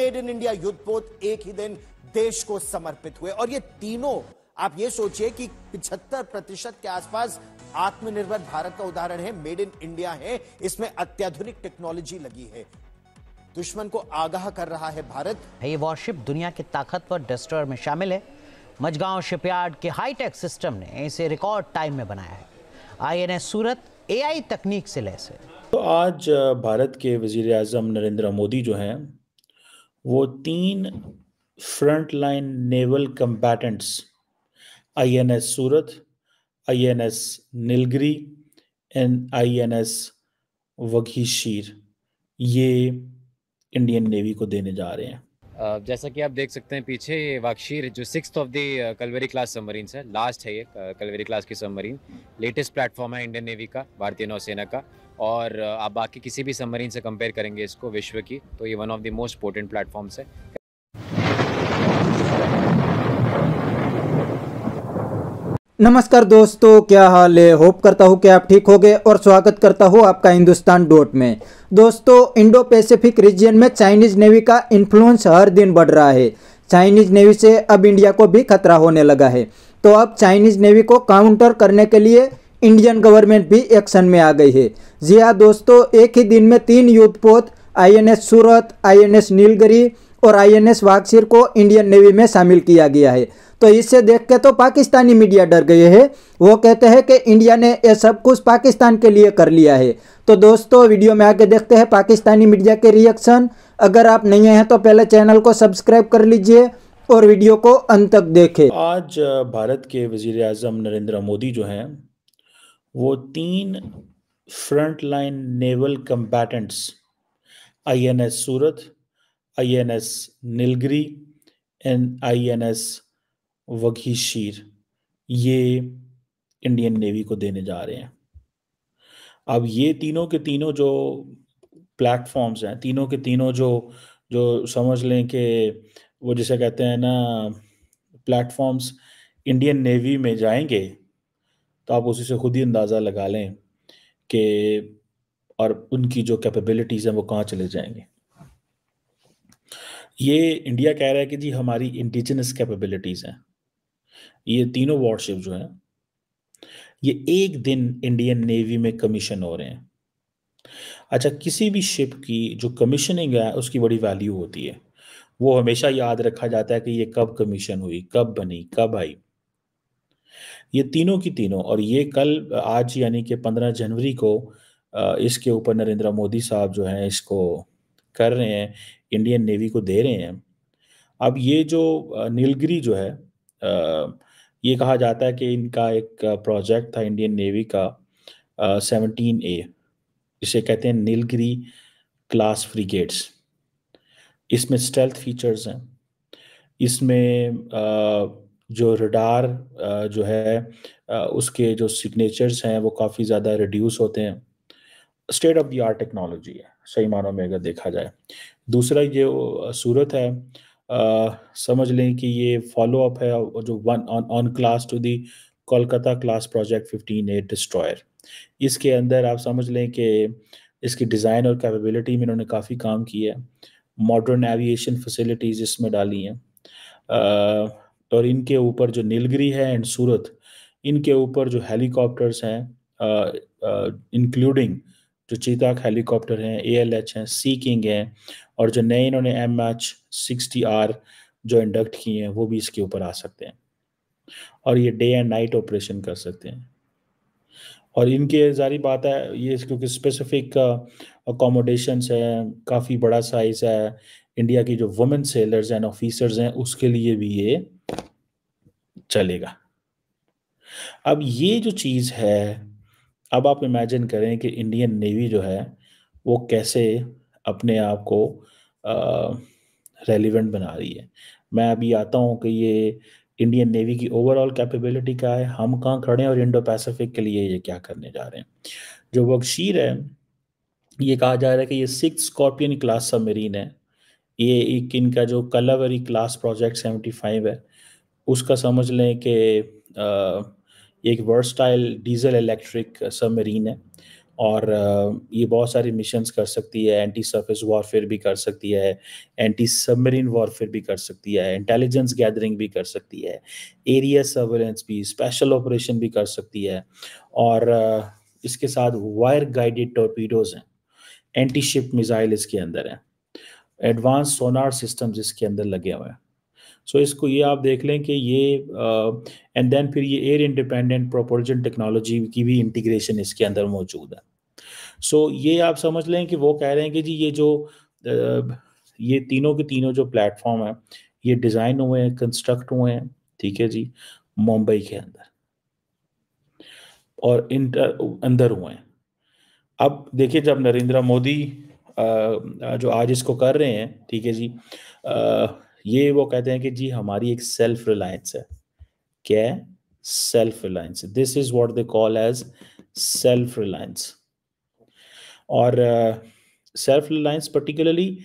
Made in India युद्धपोत एक ही दिन देश को समर्पित हुए। और ये तीनों आप ये सोचिए कि 75% के आसपास आत्मनिर्भर भारत का उदाहरण है, मेड इन इंडिया है, इसमें अत्याधुनिक टेक्नोलॉजी लगी है। दुश्मन को आगाह कर रहा है भारत। ये वॉरशिप दुनिया के ताकतवर डिस्ट्रॉयर में शामिल है। मझगांव शिपयार्ड के हाईटेक सिस्टम ने इसे रिकॉर्ड टाइम में बनाया है। INS सूरत AI तकनीक से लैस है। तो आज भारत के वजीर आज़म नरेंद्र मोदी जो हैं वो 3 front line naval combatants INS Surat, INS Nilgiri and INS Vagsheer ये इंडियन नेवी को देने जा रहे हैं। जैसा कि आप देख सकते हैं पीछे ये वाक्षीर जो 6th of the Kalvari class submarine है, लास्ट है ये कलवेरी क्लास की सबमरीन। लेटेस्ट प्लेटफॉर्म है इंडियन नेवी का, भारतीय नौसेना का। और आप बाकी किसी भी सबमरीन से कंपेयर करेंगे इसको विश्व की, तो ये one of the most potent platforms है। नमस्कार दोस्तों, क्या हाल है? होप करता हूँ कि आप ठीक होंगे और स्वागत करता हूँ आपका हिंदुस्तान डॉट में। दोस्तों, इंडो पैसिफिक रीजन में चाइनीज नेवी का इन्फ्लुएंस हर दिन बढ़ रहा है। चाइनीज नेवी से अब इंडिया को भी खतरा होने लगा है। तो अब चाइनीज नेवी को काउंटर करने के लिए इंडियन गवर्नमेंट भी एक्शन में आ गई है। जी हाँ दोस्तों, एक ही दिन में 3 युद्धपोत INS सूरत, INS नीलगिरी और INS वाक्षीर को इंडियन नेवी में शामिल किया गया है। तो इससे देख के तो पाकिस्तानी मीडिया डर गए हैं। वो कहते हैं कि इंडिया ने ये सब कुछ पाकिस्तान के लिए कर लिया है। तो दोस्तों, वीडियो में आगे देखते हैं पाकिस्तानी मीडिया के रिएक्शन। अगर आप नए हैं तो पहले चैनल को सब्सक्राइब कर लीजिए और वीडियो को अंत तक देखें। आज भारत के वजीर आज़म नरेंद्र मोदी जो हैं वो 3 front line naval combatants INS Surat, INS Nilgiri and INS Vagsheer ये इंडियन नेवी को देने जा रहे हैं। अब ये तीनों के तीनों जो प्लेटफॉर्म्स हैं, तीनों के तीनों जो जो समझ लें कि वो जिसे कहते हैं ना प्लेटफॉर्म्स इंडियन नेवी में जाएंगे, तो आप उसी से खुद ही अंदाज़ा लगा लें कि और उनकी जो कैपेबिलिटीज़ हैं वो कहाँ चले जाएंगे। ये इंडिया कह रहा है कि जी हमारी इंडिजिनस कैपेबिलिटीज़ हैं। ये तीनों वॉरशिप जो हैं ये एक दिन इंडियन नेवी में कमीशन हो रहे हैं। अच्छा, किसी भी शिप की जो कमीशनिंग है उसकी बड़ी वैल्यू होती है। वो हमेशा याद रखा जाता है कि ये कब कमीशन हुई, कब बनी, कब आई। ये तीनों की तीनों, और ये कल आज यानी कि 15 जनवरी को इसके ऊपर नरेंद्र मोदी साहब जो हैं इसको कर रहे हैं, इंडियन नेवी को दे रहे हैं। अब ये जो नीलगिरी जो है ये कहा जाता है कि इनका एक प्रोजेक्ट था इंडियन नेवी का 17A, इसे कहते हैं नीलगिरी क्लास फ्रिगेट्स। इसमें स्टेल्थ फीचर्स हैं, इसमें जो रडार जो है उसके जो सिग्नेचर्स हैं वो काफ़ी ज़्यादा रिड्यूस होते हैं। State of the art technology है सही मानों में अगर देखा जाए। दूसरा ये सूरत है, समझ लें कि ये फॉलो अप है जो on class two the Kolkata class project 15A destroyer. इसके अंदर आप समझ लें कि इसकी डिज़ाइन और कैपेबिलिटी में इन्होंने काफ़ी काम किया है। मॉडर्न एविएशन फैसिलिटीज़ इसमें डाली हैं। और इनके ऊपर जो नीलगिरी है एंड सूरत, इनके ऊपर जो हेलीकॉप्टर्स हैं इंक्लूडिंग जो चीताक हेलीकॉप्टर हैं, ALH हैं, सी किंग हैं, और जो नए इन्होंने MH-60R जो इंडक्ट किए हैं वो भी इसके ऊपर आ सकते हैं और ये डे एंड नाइट ऑपरेशन कर सकते हैं। और इनके जारी बात है ये क्योंकि स्पेसिफिक अकोमोडेशंस हैं, काफ़ी बड़ा साइज़ है, इंडिया की जो वुमेन सेलर्स एंड ऑफिसर्स हैं उसके लिए भी ये चलेगा। अब ये जो चीज़ है, अब आप इमेजिन करें कि इंडियन नेवी जो है वो कैसे अपने आप को रेलिवेंट बना रही है। मैं अभी आता हूँ कि ये इंडियन नेवी की ओवरऑल कैपेबिलिटी क्या है, हम कहाँ खड़े हैं और इंडो पैसिफिक के लिए ये क्या करने जा रहे हैं। जो वघीशीर है ये कहा जा रहा है कि ये 6th स्कॉर्पियन क्लास सबमरीन है। ये एक इनका जो कलावेरी क्लास प्रोजेक्ट 75 है उसका समझ लें कि एक वर्सटाइल डीजल इलेक्ट्रिक सबमरीन है और ये बहुत सारी मिशंस कर सकती है, एंटी सरफेस वॉरफेयर भी कर सकती है, एंटी सबमरीन वॉरफेयर भी कर सकती है, इंटेलिजेंस गैदरिंग भी कर सकती है, एरिया सर्वेलेंस भी, स्पेशल ऑपरेशन भी कर सकती है, और इसके साथ वायर गाइडेड टॉर्पीडोज हैं, एंटी शिप मिसाइल इसके अंदर है, एडवांस सोनार सिस्टम्स इसके अंदर लगे हुए हैं। सो इसको ये आप देख लें कि ये एंड देन फिर ये एयर इंडिपेंडेंट प्रोपल्शन टेक्नोलॉजी की भी इंटीग्रेशन इसके अंदर मौजूद है। सो ये आप समझ लें कि वो कह रहे हैं कि जी ये तीनों के तीनों जो प्लेटफॉर्म है ये डिज़ाइन हुए हैं, कंस्ट्रक्ट हुए हैं, ठीक है जी, मुंबई के अंदर और अंदर हुए हैं। अब देखिए, जब नरेंद्र मोदी जो आज इसको कर रहे हैं, ठीक है जी, ये वो कहते हैं कि जी हमारी एक सेल्फ रिलायंस है। क्या है? Self reliance. This is what they call as self reliance. और सेल्फ रिलायंस पर्टिकुलरली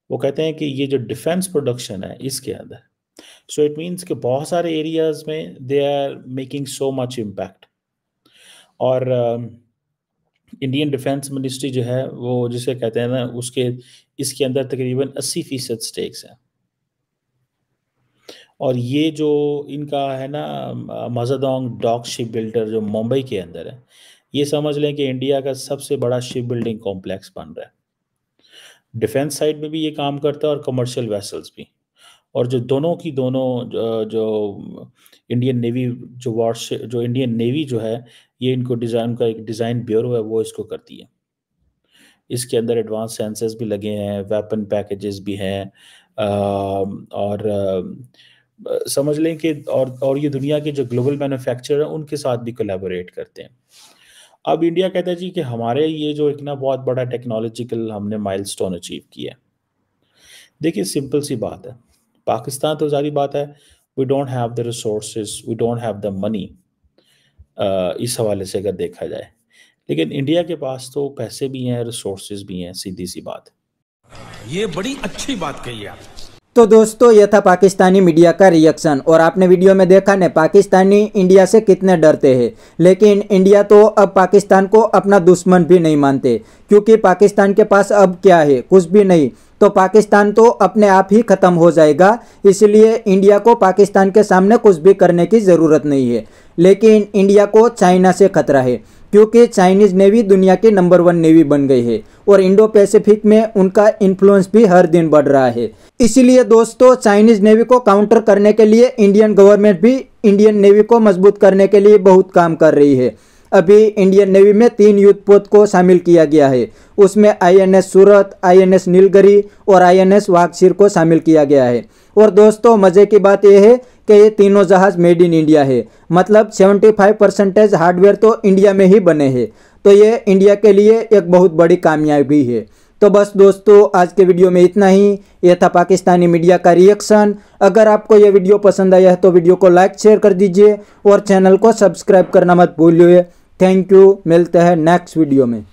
वो कहते हैं कि ये जो डिफेंस प्रोडक्शन है इसके अंदर, सो इट मीन्स कि बहुत सारे एरियाज में they are making so much impact. और इंडियन डिफेंस मिनिस्ट्री जो है वो जिसे कहते हैं ना, उसके इसके अंदर तकरीबन 80% स्टेक्स हैं। और ये जो इनका है ना मजादोंग डॉक शिप बिल्डर जो मुंबई के अंदर है, ये समझ लें कि इंडिया का सबसे बड़ा शिप बिल्डिंग कॉम्प्लेक्स बन रहा है। डिफेंस साइड में भी ये काम करता है और कमर्शियल वेसल्स भी। और जो दोनों की दोनों जो इंडियन नेवी जो इंडियन नेवी जो है, ये इनको डिज़ाइन का एक डिज़ाइन ब्यूरो है, वो इसको करती है। इसके अंदर एडवांस सेंसर्स भी लगे हैं, वेपन पैकेजेस भी हैं, और समझ लें कि और ये दुनिया के जो ग्लोबल मैन्युफैक्चरर हैं उनके साथ भी कोलैबोरेट करते हैं। अब इंडिया कहता है जी कि हमारे ये जो एक ना बहुत बड़ा टेक्नोलॉजिकल हमने माइलस्टोन अचीव किया है। देखिए, सिंपल सी बात है, पाकिस्तान तो सारी बात है, we don't have the resources, we don't have the money, इस हवाले से अगर देखा जाए। लेकिन इंडिया के पास तो पैसे भी हैं, रिसोर्सेज भी हैं, सीधी सी बात। ये बड़ी अच्छी बात कही आप। तो दोस्तों, यह था पाकिस्तानी मीडिया का रिएक्शन। और आपने वीडियो में देखा ने पाकिस्तानी इंडिया से कितने डरते हैं, लेकिन इंडिया तो अब पाकिस्तान को अपना दुश्मन भी नहीं मानते, क्योंकि पाकिस्तान के पास अब क्या है, कुछ भी नहीं। तो पाकिस्तान तो अपने आप ही ख़त्म हो जाएगा। इसलिए इंडिया को पाकिस्तान के सामने कुछ भी करने की ज़रूरत नहीं है। लेकिन इंडिया को चाइना से खतरा है, क्योंकि चाइनीज़ नेवी दुनिया की नंबर 1 नेवी बन गई है और इंडो पैसिफिक में उनका इन्फ्लुएंस भी हर दिन बढ़ रहा है। इसीलिए दोस्तों, चाइनीज़ नेवी को काउंटर करने के लिए इंडियन गवर्नमेंट भी इंडियन नेवी को मजबूत करने के लिए बहुत काम कर रही है। अभी इंडियन नेवी में 3 युद्धपोत को शामिल किया गया है। उसमें INS सूरत, INS नीलगिरी और INS वागशीर को शामिल किया गया है। और दोस्तों, मज़े की बात यह है कि ये तीनों जहाज़ मेड इन इंडिया है, मतलब 75% हार्डवेयर तो इंडिया में ही बने हैं। तो ये इंडिया के लिए एक बहुत बड़ी कामयाबी है। तो बस दोस्तों, आज के वीडियो में इतना ही। यह था पाकिस्तानी मीडिया का रिएक्शन। अगर आपको यह वीडियो पसंद आया है तो वीडियो को लाइक शेयर कर दीजिए और चैनल को सब्सक्राइब करना मत भूलिए। थैंक यू, मिलते हैं नेक्स्ट वीडियो में।